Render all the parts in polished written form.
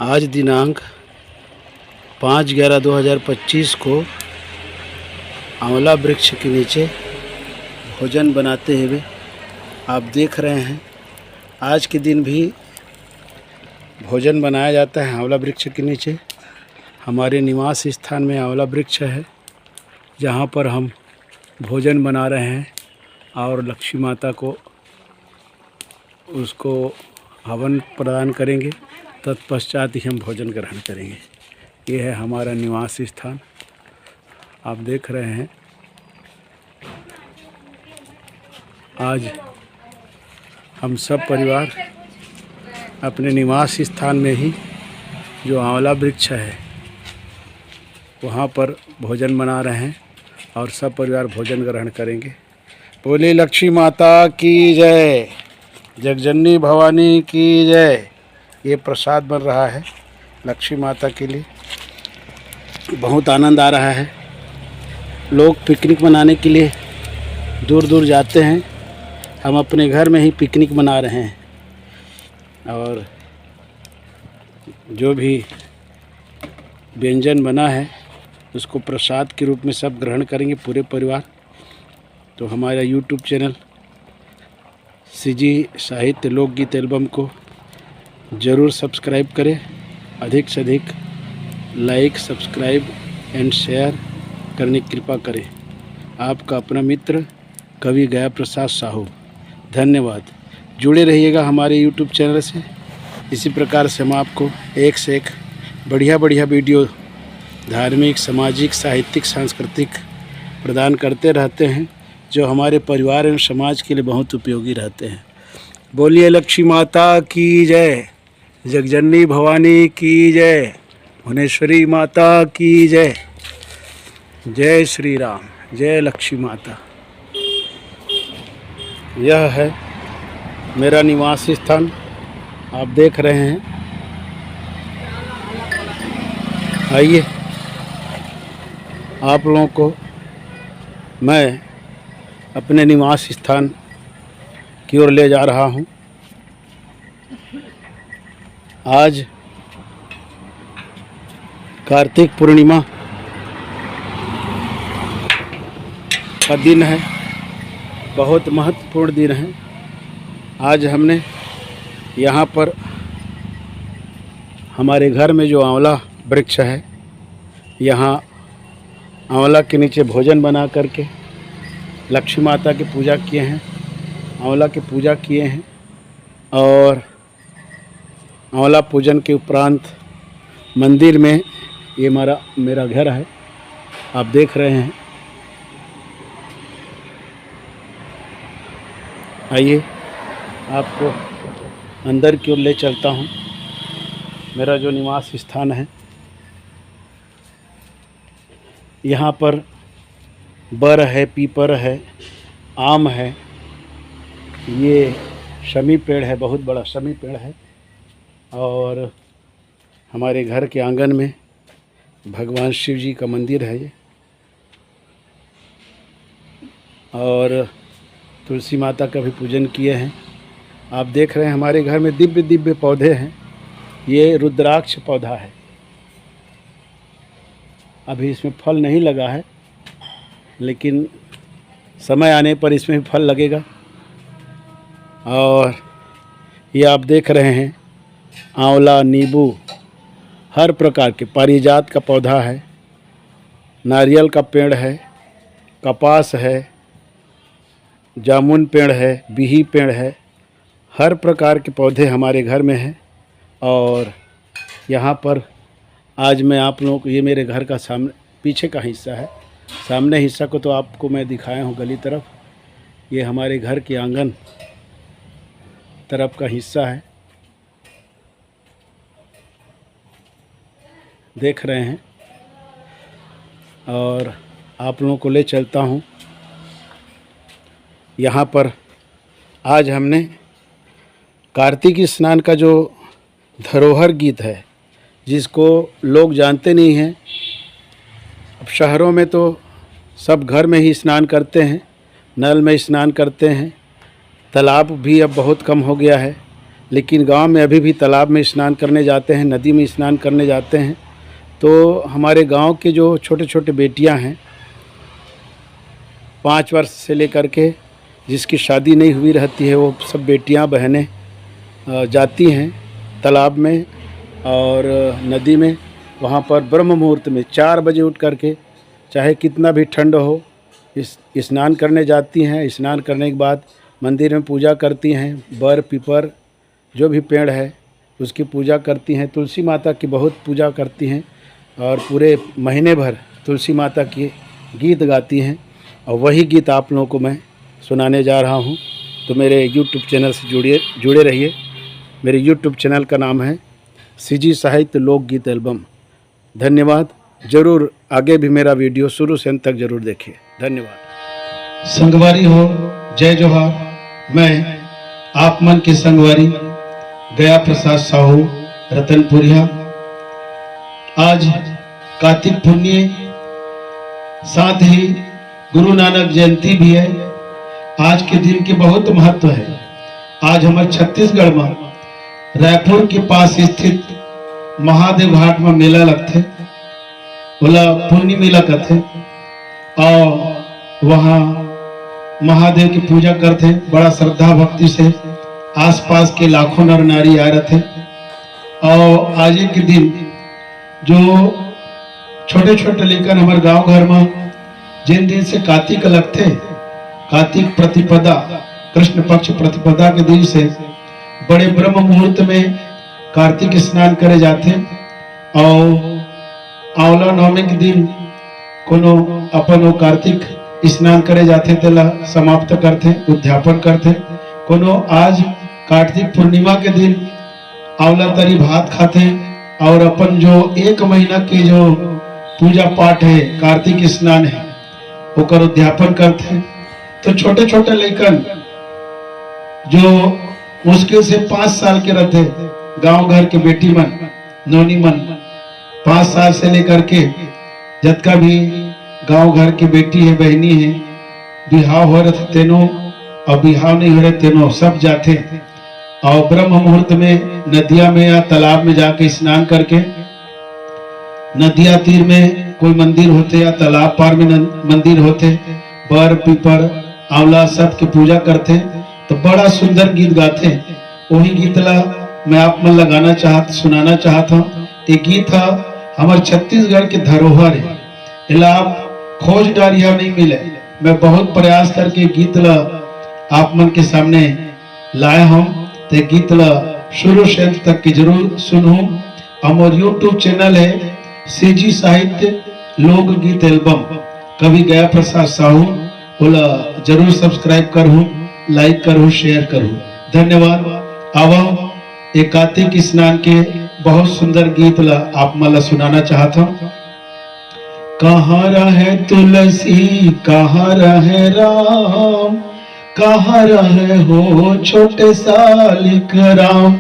आज दिनांक 5/11/2025 को आंवला वृक्ष के नीचे भोजन बनाते हुए आप देख रहे हैं। आज के दिन भी भोजन बनाया जाता है आंवला वृक्ष के नीचे। हमारे निवास स्थान में आंवला वृक्ष है, जहाँ पर हम भोजन बना रहे हैं और लक्ष्मी माता को उसको हवन प्रदान करेंगे। तत्पश्चात ही हम भोजन ग्रहण करेंगे। ये है हमारा निवास स्थान, आप देख रहे हैं। आज हम सब परिवार अपने निवास स्थान में ही जो आंवला वृक्ष है वहाँ पर भोजन बना रहे हैं और सब परिवार भोजन ग्रहण करेंगे। बोले लक्ष्मी माता की जय, जगजननी भवानी की जय। ये प्रसाद बन रहा है लक्ष्मी माता के लिए। बहुत आनंद आ रहा है। लोग पिकनिक मनाने के लिए दूर दूर जाते हैं। हम अपने घर में ही पिकनिक मना रहे हैं और जो भी व्यंजन बना है उसको प्रसाद के रूप में सब ग्रहण करेंगे पूरे परिवार। तो हमारा YouTube चैनल सीजी साहित्य लोकगीत एल्बम को ज़रूर सब्सक्राइब करें। अधिक से अधिक लाइक, सब्सक्राइब एंड शेयर करने की कृपा करें। आपका अपना मित्र कवि गया प्रसाद साहू। धन्यवाद। जुड़े रहिएगा हमारे YouTube चैनल से। इसी प्रकार से हम आपको एक से एक बढ़िया वीडियो धार्मिक, सामाजिक, साहित्यिक, सांस्कृतिक प्रदान करते रहते हैं, जो हमारे परिवार एवं समाज के लिए बहुत उपयोगी रहते हैं। बोलिए लक्ष्मी माता की जय, जगजननी भवानी की जय, भुवनेश्वरी माता की जय। जय श्री राम, जय लक्ष्मी माता। यह है मेरा निवास स्थान, आप देख रहे हैं। आइए आप लोगों को मैं अपने निवास स्थान की ओर ले जा रहा हूँ। आज कार्तिक पूर्णिमा का दिन है, बहुत महत्वपूर्ण दिन है। आज हमने यहाँ पर हमारे घर में जो आंवला वृक्ष है, यहाँ आंवला के नीचे भोजन बना करके लक्ष्मी माता की पूजा किए हैं, आंवला की पूजा किए हैं। और आंवला पूजन के उपरांत मंदिर में ये मेरा घर है, आप देख रहे हैं। आइए आपको अंदर की ओर ले चलता हूँ। मेरा जो निवास स्थान है, यहाँ पर बर है, पीपर है, आम है, ये शमी पेड़ है, बहुत बड़ा शमी पेड़ है। और हमारे घर के आंगन में भगवान शिव जी का मंदिर है ये, और तुलसी माता का भी पूजन किए हैं। आप देख रहे हैं हमारे घर में दिव्य पौधे हैं। ये रुद्राक्ष पौधा है, अभी इसमें फल नहीं लगा है, लेकिन समय आने पर इसमें भी फल लगेगा। और ये आप देख रहे हैं आंवला, नींबू, हर प्रकार के पारिजात का पौधा है, नारियल का पेड़ है, कपास है, जामुन पेड़ है, बिही पेड़ है, हर प्रकार के पौधे हमारे घर में हैं। और यहाँ पर आज मैं आप लोगों को, ये मेरे घर का सामने पीछे का हिस्सा है, सामने हिस्सा को तो आपको मैं दिखाया हूँ गली तरफ। ये हमारे घर के आंगन तरफ का हिस्सा है, देख रहे हैं। और आप लोगों को ले चलता हूँ। यहाँ पर आज हमने कार्तिक स्नान का जो धरोहर गीत है, जिसको लोग जानते नहीं हैं। अब शहरों में तो सब घर में ही स्नान करते हैं, नल में स्नान करते हैं, तालाब भी अब बहुत कम हो गया है। लेकिन गांव में अभी भी तालाब में स्नान करने जाते हैं, नदी में स्नान करने जाते हैं। तो हमारे गांव के जो छोटे छोटे बेटियां हैं, 5 वर्ष से लेकर के जिसकी शादी नहीं हुई रहती है, वो सब बेटियां बहनें जाती हैं तालाब में और नदी में। वहाँ पर ब्रह्म मुहूर्त में 4 बजे उठ करके, चाहे कितना भी ठंड हो, स्नान करने जाती हैं। स्नान करने के बाद मंदिर में पूजा करती हैं। बर पीपर जो भी पेड़ है उसकी पूजा करती हैं। तुलसी माता की बहुत पूजा करती हैं और पूरे महीने भर तुलसी माता के गीत गाती हैं। और वही गीत आप लोगों को मैं सुनाने जा रहा हूँ। तो मेरे YouTube चैनल से जुड़े रहिए। मेरे YouTube चैनल का नाम है CG साहित्य लोकगीत एल्बम। धन्यवाद। ज़रूर आगे भी मेरा वीडियो शुरू से अंत तक ज़रूर देखिए। धन्यवाद। संगवारी हो, जय जोहार। मैं आप मन के संगवारी गया प्रसाद साहू रतनपुरिया। आज कार्तिक पुण्य, साथ ही गुरु नानक जयंती भी है। आज के दिन के बहुत महत्व है। आज हमारे छत्तीसगढ़ में रायपुर के पास स्थित महादेव घाट में मेला लगते, बोला पुण्य मेला करते और वहाँ महादेव की पूजा करते। बड़ा श्रद्धा भक्ति से आसपास के लाखों नर नारी आ रहे थे। और आज के दिन जो छोटे छोटे लेकर हमारे गांव घर में जिन दिन से कार्तिक लगते, कार्तिक प्रतिपदा, कृष्ण पक्ष प्रतिपदा के दिन से बड़े ब्रह्म मुहूर्त में कार्तिक स्नान करे जाते। और आंवला नवमी के दिन कोनो अपन वो कार्तिक स्नान करे जाते, तेला समाप्त करते, उद्यापन करते। कोनो आज कार्तिक पूर्णिमा के दिन आंवला तरी भात खाते और अपन जो 1 महीना के जो पूजा पाठ है, कार्तिक स्नान है, ओकर उद्यापन करते। तो छोटे छोटे लेकर जो मुश्किल से 5 साल के रहते, गांव घर के बेटी मन, नौनी मन 5 साल से लेकर के जितना भी गांव घर की बेटी है, बहनी है, बिहाव हो रहे तेनों और बिहाव नहीं हो रहे तेनों सब जाते। और ब्रह्म मुहूर्त में नदिया में या तालाब में जाके स्नान करके, नदिया तीर में कोई मंदिर होते या तालाब पार में मंदिर होते, बर पीपर आंवला सब की पूजा करते। तो बड़ा सुंदर गीत गाते। वही गीत ला मैं आप में लगाना चाहता, सुनाना चाहता हूँ। ये गीत हमारे छत्तीसगढ़ के धरोहर है। इला आप खोज डारिया नहीं मिले। मैं बहुत प्रयास करके गीत ला आप मन के सामने लाया हूँ। तो गीत ला शुरू से अंत तक की जरूर सुनो। हमारे YouTube चैनल है CG साहित्य लोकगीत एल्बम, कवि गया प्रसाद साहू। बोला जरूर सब्सक्राइब करूँ, लाइक करूँ, शेयर करूँ। धन्यवाद। आवा एक कार्तिक स्नान के बहुत सुंदर गीत ला आप मला सुनाना चाहता हूँ। कहाँ रहे तुलसी, कहाँ रहे राम, कहाँ रहे हो छोटे सालिक राम।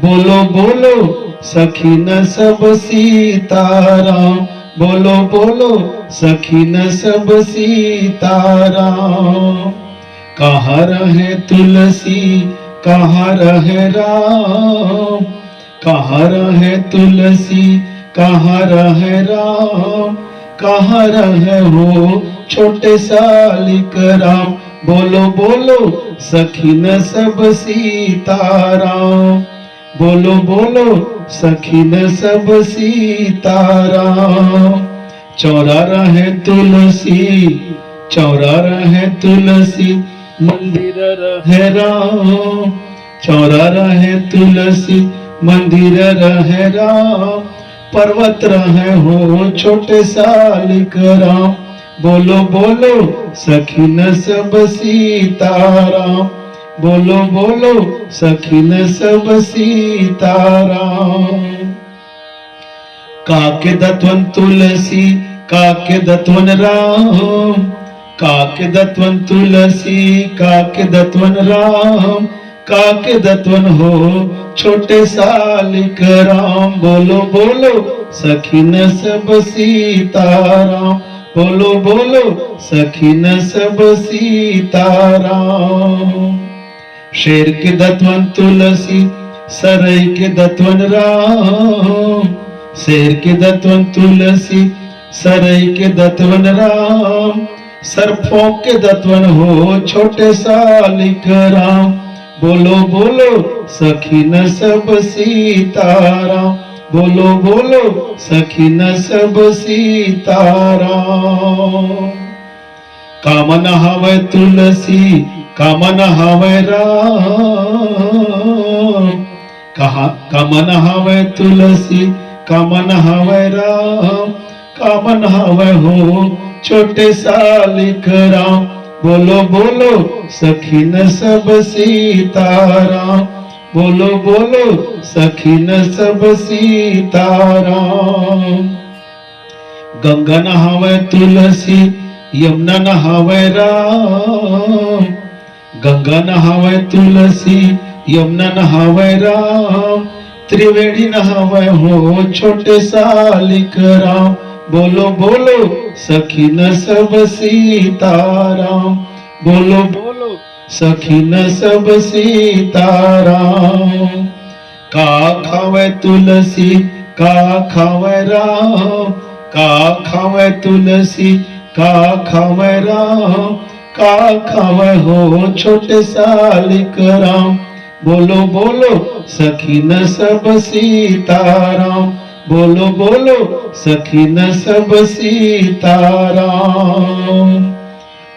बोलो बोलो सखी न सब सीताराम, बोलो बोलो सखी न सब सीताराम। कहाँ रहे तुलसी, कहाँ रहे राम, कहाँ रहे तुलसी, कहाँ रहे राम, कहाँ रहे हो छोटे सालिक राम। बोलो बोलो सखी न सब सीताराम, बोलो बोलो सखी न सब सीताराम। चौरा रहे तुलसी, चौरा रहे तुलसी, मंदिर रहे राम, चौरा रहे तुलसी, मंदिर रहे राम। पर्वत रहे हो छोटे सालिक राम। बोलो बोलो सखी न सब सीताराम, बोलो बोलो सखी न सब सीताराम। काके दत्वन तुलसी, काके दत्वन राम, काके दत्वन तुलसी, काके दत्वन राम, काके दत्वन हो छोटे सालिक राम। बोलो बोलो सखी न सब सीताराम, बोलो बोलो सखी न सब सीताराम। शेर के दत्वन तुलसी, सरई के दतवन राम, शेर के दतवन तुलसी, सरई के दतवन राम, सरफों के दतवन हो छोटे सालिक राम। बोलो बोलो सखी न सब सीताराम, बोलो बोलो सखी न सब सीताराम। कामन हवै तुलसी, कामन हवै राम, कहा कामन हवै तुलसी, कामन हवै राम, कामन हवै हो छोटे सालिक राम। बोलो बोलो सखी न सब सीताराम, बोलो बोलो सखी न सब सीताराम। गंगा नहावे तुलसी, यमुना नहावे राम, गंगा नहावे तुलसी, यमुना नहावे राम, त्रिवेणी नहावे हो छोटे सालिक राम। बोलो बोलो सखी न सब सीताराम, बोलो बोलो सखी न सब सीताराम। का खावे तुलसी, का खावे राम, का खावे तुलसी, का खावे राम, का खावे हो छोटे सालिक राम। बोलो बोलो सखी न सब सीताराम, बोलो बोलो सखी न सब सीताराम।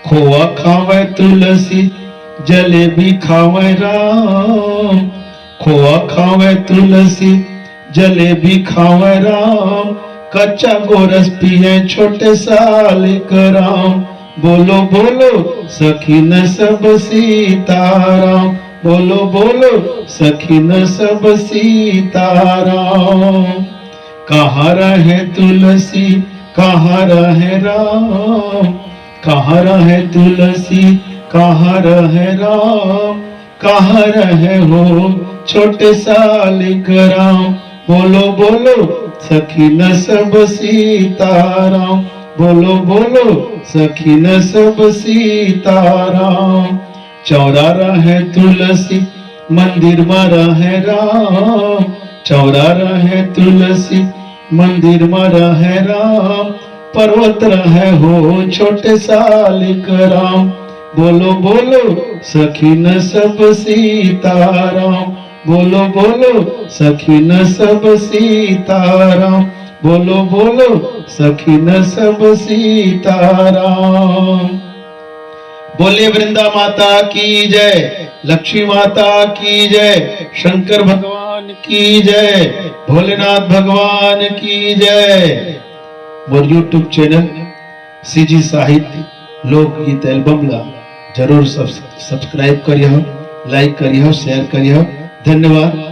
खोआ खावे तुलसी, जलेबी खावे राम, खोआ खावे तुलसी, जलेबी खावे राम, कच्चा गोरस पिए छोटे सालिक राम। बोलो बोलो सखी न सब सीताराम, बोलो बोलो सखी न सब सीताराम। कहाँ रहे तुलसी, कहाँ रहे राम, कहाँ रहे तुलसी, कहाँ रहे राम, कहाँ रहे हो छोटे सालिक राम। बोलो बोलो सखी न सब सीताराम, बोलो बोलो सखी न सब सीताराम। चौरा रहे तुलसी, मंदिर में रहे राम, चौरा रहे तुलसी, मंदिर में रहे राम, पर्वत रहे हो छोटे सालिक राम। बोलो बोलो सखी न सब सीताराम, बोलो बोलो सखी न सब सीताराम, बोलो बोलो सखी न सब सीताराम। बोले वृंदा माता की जय, लक्ष्मी माता की जय, शंकर भगवान की जय, भोलेनाथ भगवान की जय। मोर यूट्यूब चैनल सीजी साहित्य लोकगीत एल्बम ला जरूर सब्सक्राइब करिए, लाइक करिए, शेयर करिए। धन्यवाद।